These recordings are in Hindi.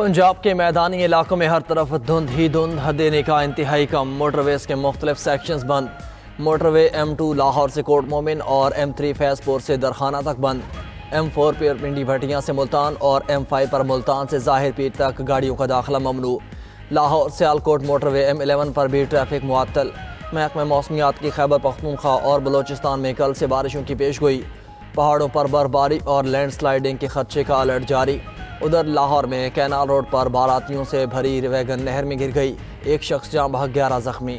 पंजाब के मैदानी इलाकों में हर तरफ धुंध ही धुंध, देने का इंतहाई कम। मोटरवेज के मुख्तलिफ सेक्शंस बंद। मोटरवे M2 लाहौर से कोट मोमिन और M3 फैज़पुर से दरखाना तक बंद। M4 पर पिंडी भटियाँ से मुल्तान और M5 पर मुल्तान से ज़ाहिर पीर तक गाड़ियों का दाखिला ममनू। लाहौर सियालकोट मोटरवे M11 पर भी ट्रैफिक मुअत्तल। महकमा मौसमियात की खैबर पख्तूनख्वा और बलोचिस्तान में कल से बारिशों की पेशगोई। पहाड़ों पर बर्फबारी और लैंडस्लाइडिंग के खदशे का अलर्ट जारी। उधर लाहौर में कैनाल रोड पर बारातियों से भरी वैगन नहर में गिर गई, एक शख्स जाँ बहक 11 जख्मी।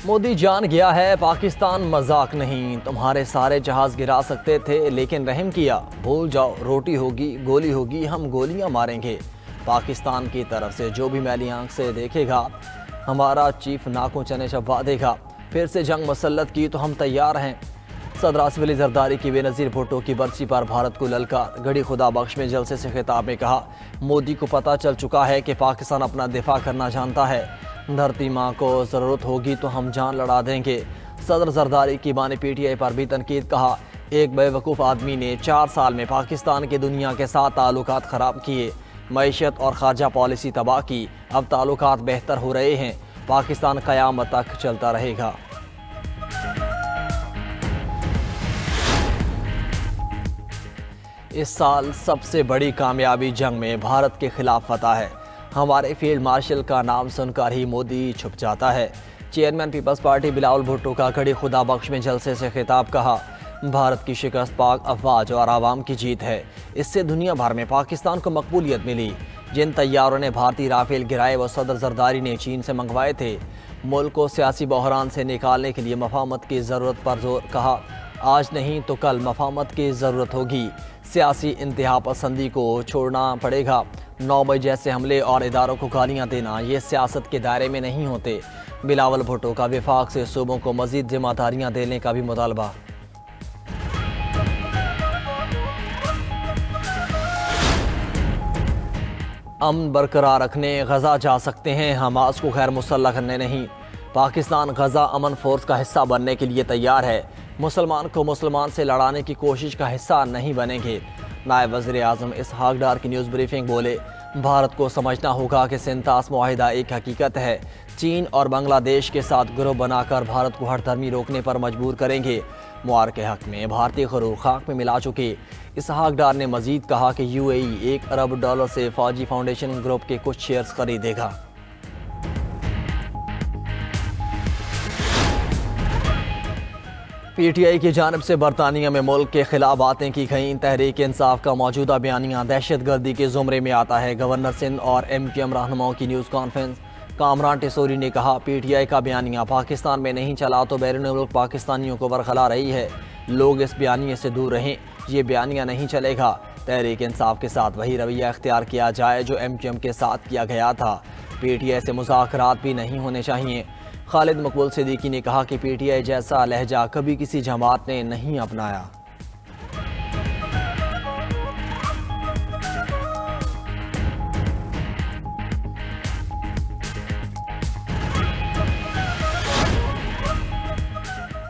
मोदी जान गया है पाकिस्तान मजाक नहीं, तुम्हारे सारे जहाज गिरा सकते थे लेकिन रहम किया। भूल जाओ, रोटी होगी गोली होगी, हम गोलियां मारेंगे। पाकिस्तान की तरफ से जो भी मैली आंख से देखेगा हमारा चीफ नाकों चने चबा देगा। फिर से जंग मुसल्लत की तो हम तैयार हैं। सदर आसिफ अली जरदारी की बेनज़ीर भुट्टो की बरसी पर भारत को ललकार। गढ़ी खुदा बख्श में जलसे से खिताब में कहा, मोदी को पता चल चुका है कि पाकिस्तान अपना दिफा करना जानता है। धरती माँ को ज़रूरत होगी तो हम जान लड़ा देंगे। सदर जरदारी की बानी PTI पर भी तनकीद। कहा, एक बेवकूफ़ आदमी ने 4 साल में पाकिस्तान के दुनिया के साथ ताल्लुकात ख़राब किए, मईशत और खारजा पॉलिसी तबाह की। अब ताल्लुकात बेहतर हो रहे हैं, पाकिस्तान क़यामत तक चलता रहेगा। इस साल सबसे बड़ी कामयाबी जंग में भारत के खिलाफ फतह है। हमारे फील्ड मार्शल का नाम सुनकर ही मोदी छुप जाता है। चेयरमैन पीपल्स पार्टी बिलावल भुट्टो का गढ़ी खुदा बख्श में जलसे से खिताब। कहा, भारत की शिकस्त पाक अफवाज और आवाम की जीत है। इससे दुनिया भर में पाकिस्तान को मकबूलियत मिली। जिन तैयारों ने भारतीय राफेल गिराए वो सदर जरदारी ने चीन से मंगवाए थे। मुल्क को सियासी बहरान से निकालने के लिए मफाहमत की ज़रूरत पर जोर। कहा, आज नहीं तो कल मफाहमत की ज़रूरत होगी। सियासी इंतहा पसंदी को छोड़ना पड़ेगा। 9 मई जैसे हमले और इदारों को गालियाँ देना ये सियासत के दायरे में नहीं होते। बिलावल भुट्टो का विफाक से सूबों को मज़ीद जिम्मेदारियाँ देने का भी मुतालबा। अमन बरकरार रखने गजा जा सकते हैं, हमास को खैर मुसल्लह करने नहीं। पाकिस्तान गजा अमन फोर्स का हिस्सा बनने के लिए तैयार है। मुसलमान को मुसलमान से लड़ाने की कोशिश का हिस्सा नहीं बनेंगे। नायब वज़ीर आज़म इसहाक डार की न्यूज़ ब्रीफिंग बोले, भारत को समझना होगा कि सिंतास मुआहिदा एक हकीकत है। चीन और बांग्लादेश के साथ ग्रुप बनाकर भारत को हर धर्मी रोकने पर मजबूर करेंगे। मुआर के हक में भारतीय गरूर खाक में मिला चुके। इसहाक डार ने मजीद कहा कि UAE $1 अरब से फौजी फाउंडेशन ग्रुप के कुछ शेयर्स खरीदेगा। PTI की जानिब से बरतानिया में मुल्क के खिलाफ बातें की गईं। तहरीक इंसाफ का मौजूदा बयानिया दहशत गर्दी के ज़ुमरे में आता है। गवर्नर सिंध और MQM रहनुमाओं की न्यूज़ कॉन्फ्रेंस। कामरान टिसोरी ने कहा, PTI का बयानिया पाकिस्तान में नहीं चला तो बैरून मुल्क पाकिस्तानियों को बरखला रही है। लोग इस बयानिए से दूर रहें, ये बयानिया नहीं चलेगा। तहरीक इंसाफ के साथ वही रवैया इख्तियार किया जाए जो MQM के साथ किया गया था। PTI से मुज़ाकरात भी नहीं होने चाहिए। खालिद मकबूल सिद्दीकी ने कहा कि PTI जैसा लहजा कभी किसी जमात ने नहीं अपनाया।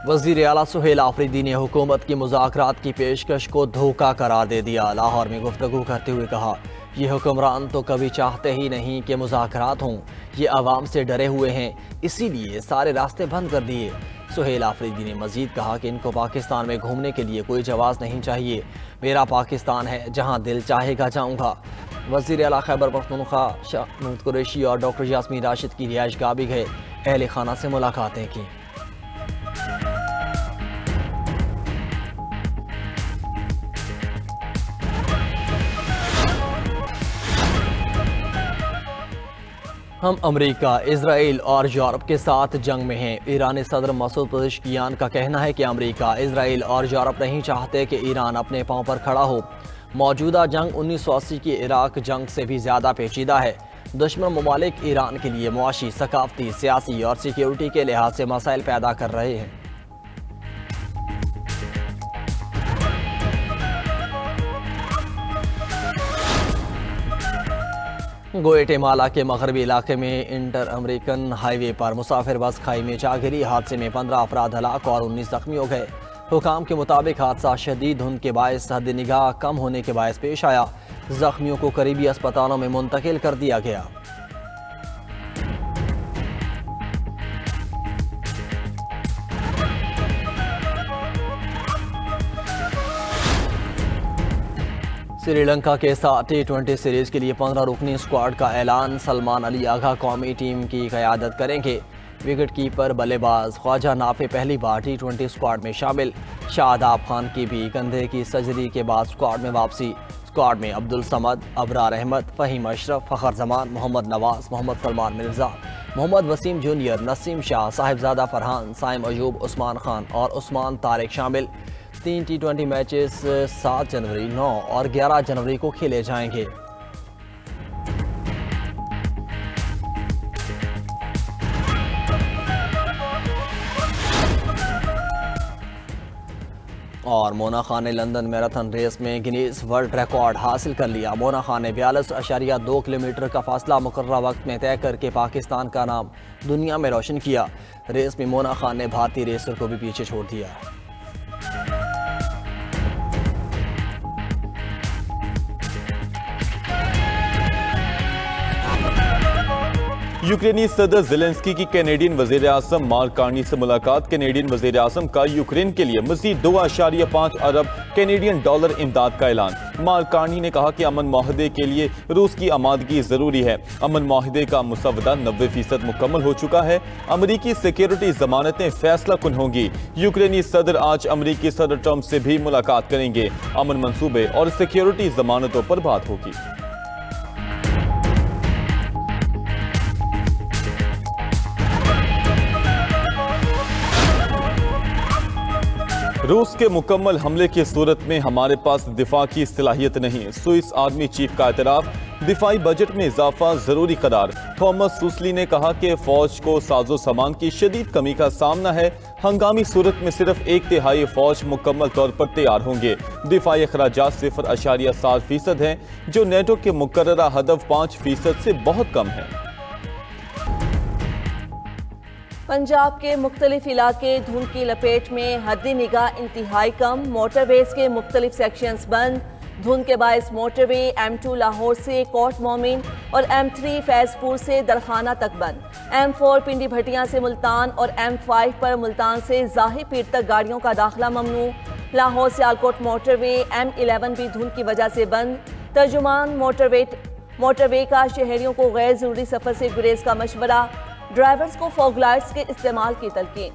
वज़ीर आला सुहेल आफरीदी ने हुकूमत की मुज़ाकरात की पेशकश को धोखा करार दे दिया। लाहौर में गुफ्तगू करते हुए कहा, ये हुक्मरान तो कभी चाहते ही नहीं कि मुज़ाकरात हों, ये आवाम से डरे हुए हैं, इसीलिए सारे रास्ते बंद कर दिए। सुहेल आफरीदी ने मजीद कहा कि इनको पाकिस्तान में घूमने के लिए कोई जवाज़ नहीं चाहिए। मेरा पाकिस्तान है, जहाँ दिल चाहेगा जाऊँगा। वज़ीर आला खैबर पख्तूनख्वा शाह महमूद कुरैशी और डॉक्टर यास्मीन राशिद की रिहाइशगाह भी गए, अहले खाना से मुलाकातें की। हम अमेरिका, इजराइल और यूरोप के साथ जंग में हैं। ईरानी सदर मसूद पज़ेश्कियान का कहना है कि अमेरिका, इजराइल और यूरोप नहीं चाहते कि ईरान अपने पांव पर खड़ा हो। मौजूदा जंग 1980 की इराक जंग से भी ज़्यादा पेचीदा है। दुश्मन ममालिक ईरान के लिए मुआशी, सकाफती, सियासी और सिक्योरिटी के लिहाज से मसाइल पैदा कर रहे हैं। ग्वाटेमाला के मगरबी इलाके में इंटर अमेरिकन हाईवे पर मुसाफिर बस खाई में जा गिरी। हादसे में 15 अफराद हलाक और 19 जख्मी हो गए। हुकाम के मुताबिक हादसा शदीद धुंध के बायस हद निगाह कम होने के बायस पेश आया। जख्मियों को करीबी अस्पतालों में मुंतकिल कर दिया गया। श्रीलंका के साथ T20 सीरीज के लिए 15 रुकनी स्क्वाड का ऐलान। सलमान अली आगा कौमी टीम की क़यादत करेंगे। विकेट कीपर बल्लेबाज ख्वाजा नाफे पहली बार T20 स्क्वाड में शामिल। शादाब खान की भी कंधे की सर्जरी के बाद स्क्वाड में वापसी। स्क्वाड में अब्दुल समद, अबरार अहमद, फ़हीम अशरफ, फ़खर जमान, मोहम्मद नवाज, मोहम्मद सलमान मिर्ज़ा, मोहम्मद वसीम जूनियर, नसीम शाह, साहिबजादा फरहान, साइम अयूब, उस्मान खान और उस्मान तारिक शामिल। 3 T20 मैचेस 7 जनवरी, 9 और 11 जनवरी को खेले जाएंगे। और मोना खान ने लंदन मैराथन रेस में गिनीज वर्ल्ड रिकॉर्ड हासिल कर लिया। मोना खान ने 42.2 किलोमीटर का फासला मुकर्रर वक्त में तय करके पाकिस्तान का नाम दुनिया में रोशन किया। रेस में मोना खान ने भारतीय रेसर को भी पीछे छोड़ दिया। यूक्रेनी सदर ज़ेलेंस्की की कैनेडियन वज़ीर आज़म मार्क कार्नी से मुलाकात। कैनेडियन वज़ीर आज़म का यूक्रेन के लिए मज़ीद 2.5 अरब कैनेडियन डॉलर इमदाद का ऐलान। मार्क कार्नी ने कहा कि अमन माहदे के लिए रूस की आमादगी ज़रूरी है। अमन माहदे का मुसवदा 90% मुकम्मल हो चुका है। अमरीकी सिक्योरिटी ज़मानतें फैसला कुन होंगी। यूक्रेनी सदर आज अमरीकी सदर ट्रंप से भी मुलाकात करेंगे। अमन मंसूबे और सिक्योरिटी ज़मानतों पर बात होगी। रूस के मुकम्मल हमले की सूरत में हमारे पास दिफा की सलाहियत नहीं। स्विस आर्मी चीफ का एतराफ़। दिफाई बजट में इजाफा जरूरी करार। थॉमस सुसली ने कहा कि फौज को साजो सामान की शदीद कमी का सामना है। हंगामी सूरत में सिर्फ 1/3 फौज मुकम्मल तौर पर तैयार होंगे। दिफाई अखराजात 0.7% हैं, जो नेटो के मुकर्ररा हदफ 5% से बहुत कम है। पंजाब के मुख्तलिफ इलाके धुंध की लपेट में, हद्दी निगाह इंतहाई कम। मोटरवेज के मुख्तलिफ सेक्शंस बंद। धुंध के बायस मोटरवे M2 लाहौर से कोट मोमिन और M3 फैजपुर से दरखाना तक बंद। M4 पिंडी भटियां से मुल्तान और M5 पर मुल्तान से जाहिर पीर तक गाड़ियों का दाखिला ममनू। लाहौर से आलकोट मोटरवे M11 भी धुंध की वजह से बंद। तर्जुमान मोटरवे का शहरियों को गैर जरूरी सफर से गुरेज का मशवरा। ड्राइवर्स को फॉग लाइट्स के इस्तेमाल की तलकीन।